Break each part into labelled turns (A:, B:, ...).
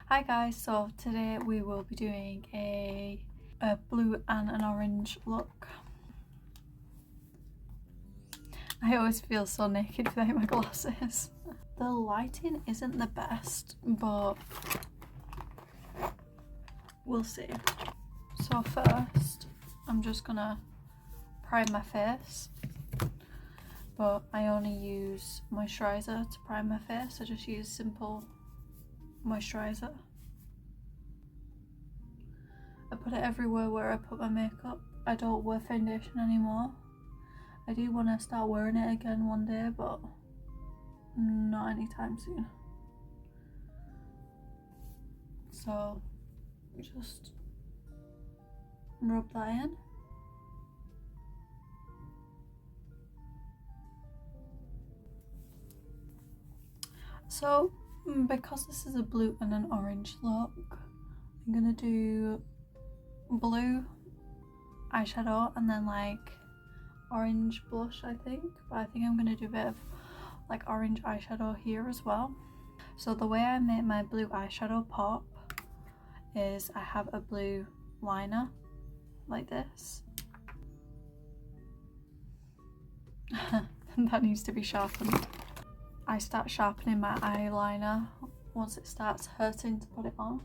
A: Hi guys, so today we will be doing a blue and an orange look. I always feel so naked without my glasses. The lighting isn't the best, but we'll see. So first, I'm just gonna prime my face, but I only use moisturiser to prime my face. I just use simple moisturiser. I put it everywhere where I put my makeup. I don't wear foundation anymore. I do want to start wearing it again one day, but not anytime soon. So just rub that in. So because this is a blue and an orange look, I'm gonna do blue eyeshadow and then like orange blush, I think, but I think I'm gonna do a bit of like orange eyeshadow here as well. So the way I make my blue eyeshadow pop is I have a blue liner like this. That needs to be sharpened. I start sharpening my eyeliner once it starts hurting to put it on.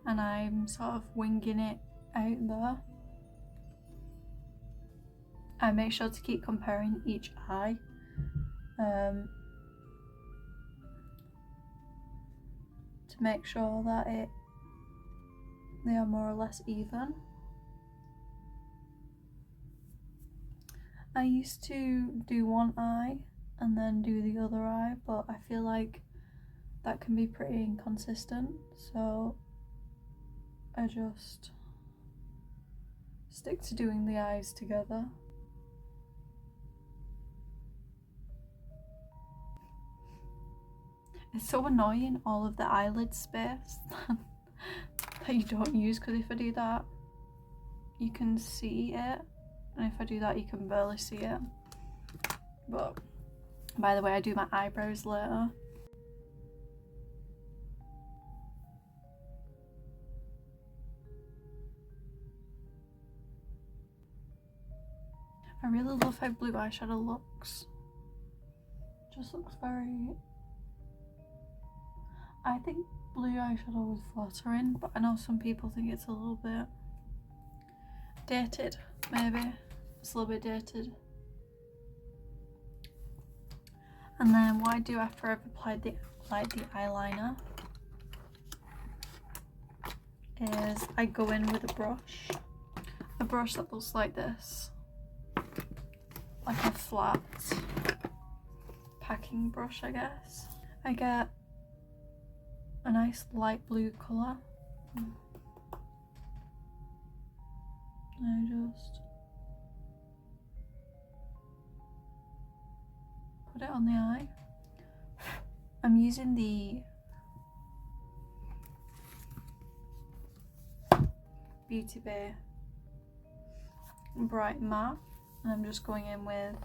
A: And I'm sort of winging it out there. I make sure to keep comparing each eye. To make sure that they are more or less even. I used to do one eye and then do the other eye, but I feel like that can be pretty inconsistent, so I just stick to doing the eyes together. It's so annoying, all of the eyelid space that you don't use, because if I do that you can see it, and if I do that you can barely see it. But by the way, I do my eyebrows later. I really love how blue eyeshadow looks. Just looks very... I think blue eyeshadow is flattering, but I know some people think it's a little bit dated, maybe. It's a little bit dated. And then what I do after I've applied the eyeliner is I go in with a brush that looks like this, like a flat packing brush, I guess. I get a nice light blue colour. I just put it on the eye. I'm using the Beauty Bay Bright Matte, and I'm just going in with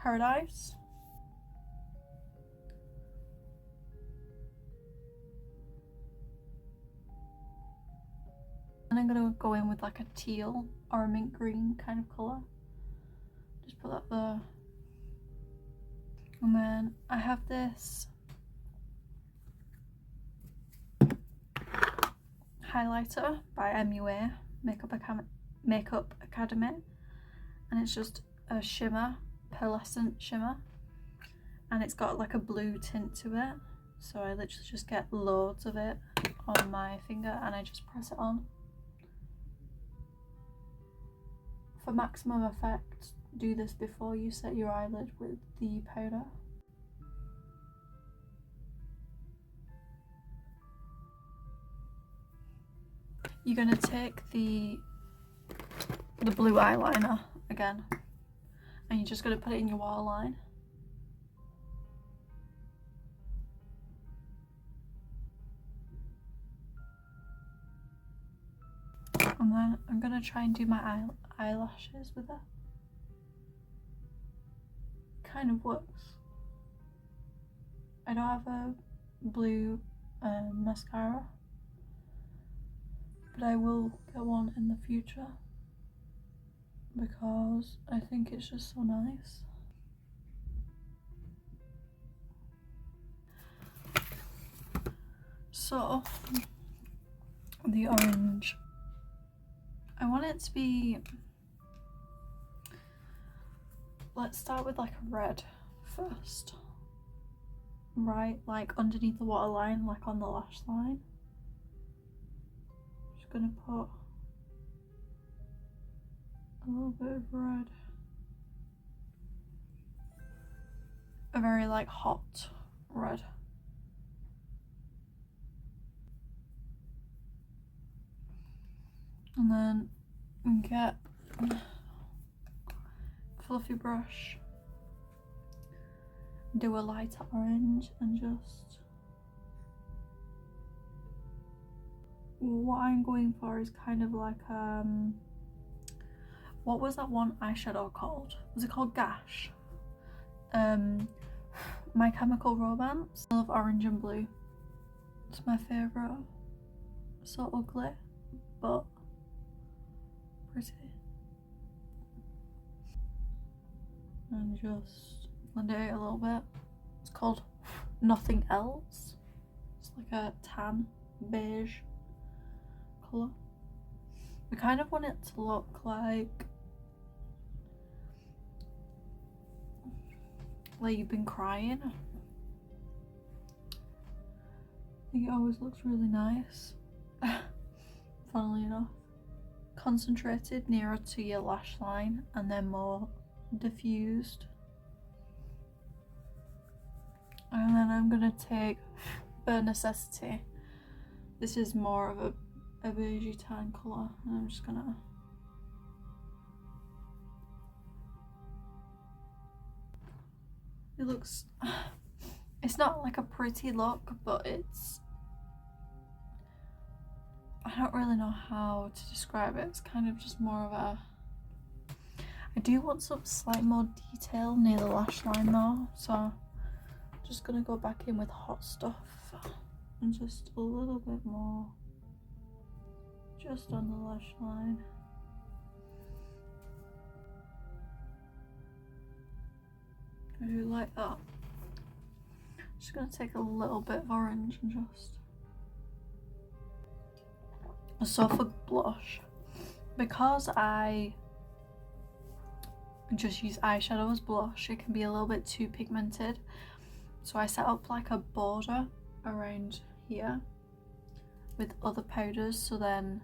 A: Paradise. And I'm gonna go in with like a teal or a mint green kind of colour. Just put that there. And then I have this highlighter by MUA, Makeup Academy, and it's just a shimmer, pearlescent shimmer, and it's got like a blue tint to it. So I literally just get loads of it on my finger and I just press it on. For maximum effect, do this before you set your eyelid with the powder. You're gonna take the blue eyeliner again, and you're just gonna put it in your waterline. And then I'm gonna try and do my eyelashes with it. Kind of works. I don't have a blue mascara, but I will get one in the future because I think it's just so nice. So the orange, I want it to be, let's start with like a red first, right, like underneath the waterline, like on the lash line. Just gonna put a little bit of red, a very like hot red. And then get a fluffy brush, do a lighter orange, and just, what I'm going for is kind of like what was that one eyeshadow called? Was it called Gash? My Chemical Romance. I love orange and blue. It's my favourite. So ugly, but pretty. And just blend it out a little bit. It's called Nothing Else. It's like a tan beige colour. We kind of want it to look like you've been crying. I think it always looks really nice. Funnily enough. Concentrated nearer to your lash line and then more diffused. And then I'm gonna take Bare Necessity. This is more of a beigey tan colour, and I'm just gonna it looks, it's not like a pretty look, but it's, I don't really know how to describe it. It's kind of just more of a, I do want some slight more detail near the lash line though, so I'm just gonna go back in with hot stuff and just a little bit more just on the lash line. I do like that. Just gonna take a little bit of orange and just, so for blush, because I just use eyeshadow as blush, it can be a little bit too pigmented, so I set up like a border around here with other powders, so then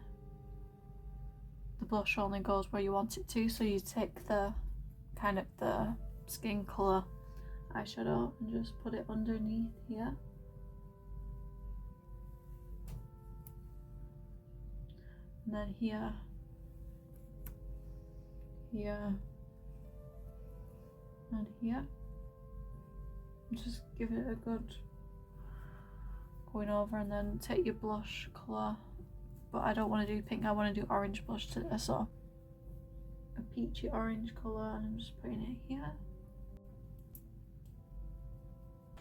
A: the blush only goes where you want it to. So you take the kind of the skin colour eyeshadow and just put it underneath here. And then here, here, and here. Just give it a good going over, and then take your blush colour. But I don't want to do pink, I want to do orange blush today, so a peachy orange colour, and I'm just putting it here.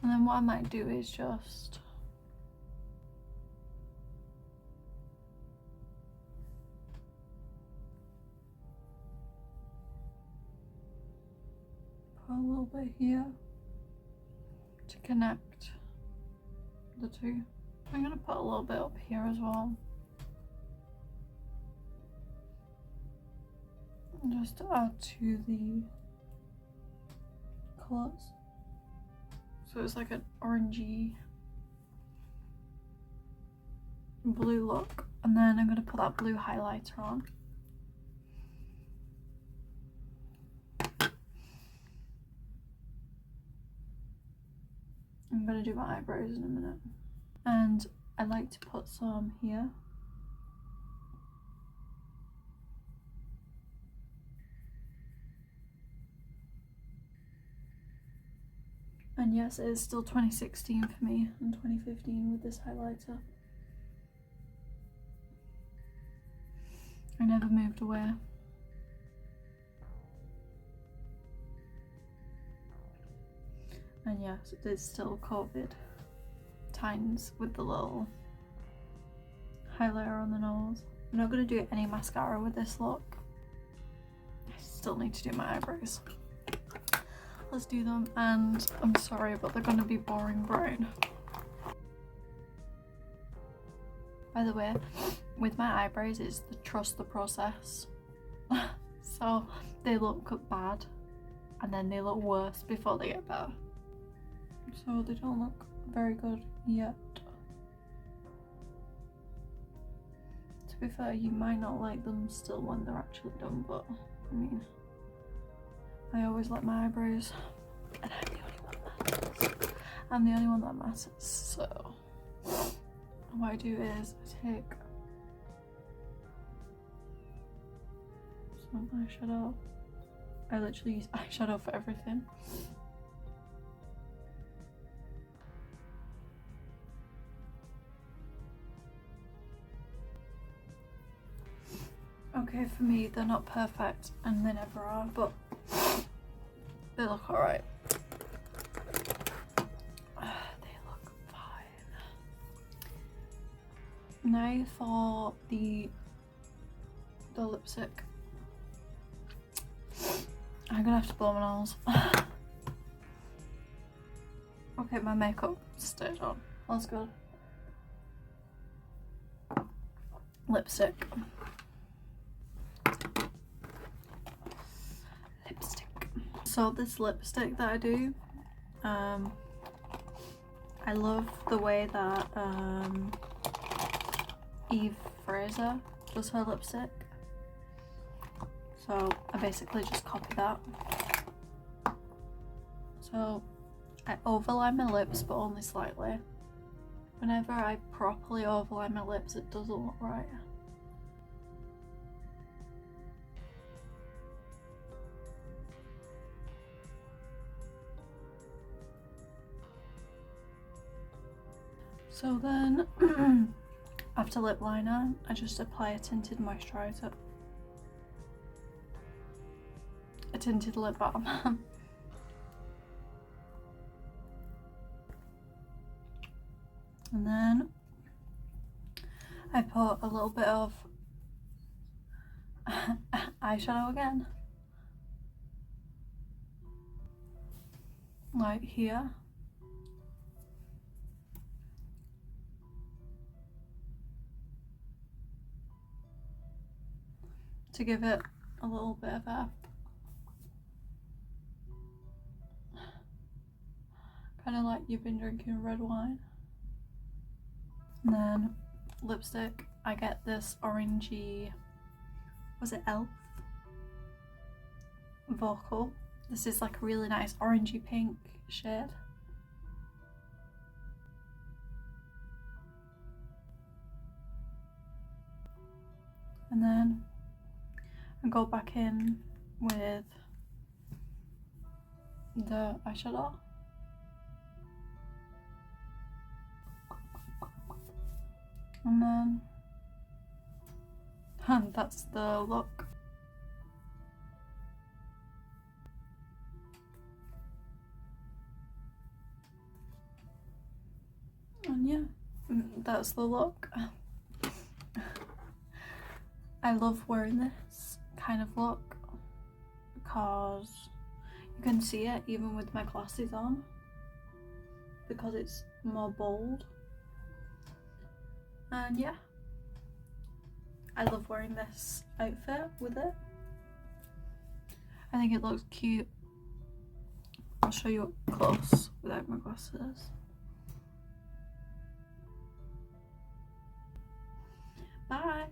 A: And then what I might do is just put a little bit here to connect the two. I'm going to put a little bit up here as well, just to add to the colours. So it's like an orangey blue look, and then I'm going to put that blue highlighter on. I'm going to do my eyebrows in a minute, and I like to put some here. And yes, it is still 2016 for me and 2015 with this highlighter. I never moved away. And yes, it is still COVID times with the little highlighter on the nose. I'm not going to do any mascara with this look. I still need to do my eyebrows. Let's do them, and I'm sorry but they're going to be boring brown. By the way, with my eyebrows it's the trust the process. So they look bad and then they look worse before they get better. So they don't look very good yet. To be fair, you might not like them still when they're actually done, but I mean, I always like my eyebrows, and I'm the only one that matters. I'm the only one that matters, so what I do is I take some eyeshadow. I literally use eyeshadow for everything. Okay, for me they're not perfect and they never are, but they look alright. They look fine. Now for the lipstick. I'm gonna have to blow my nose. Okay, my makeup stayed on. That's good. Lipstick. So this lipstick that I do, I love the way that Eve Fraser does her lipstick. So I basically just copy that. So I overline my lips, but only slightly. Whenever I properly overline my lips, it doesn't look right. So then, after lip liner, I just apply a tinted moisturiser. A tinted lip balm. And then I put a little bit of eyeshadow again. Like here. To give it a little bit of a kind of like you've been drinking red wine. And then lipstick, I get this orangey, was it Elf? Vocal. This is like a really nice orangey pink shade. And then I go back in with the eyeshadow. And then and that's the look. And yeah, that's the look. I love wearing this kind of look because you can see it even with my glasses on, because it's more bold. And yeah, I love wearing this outfit with it. I think it looks cute. I'll show you up close without my glasses. Bye!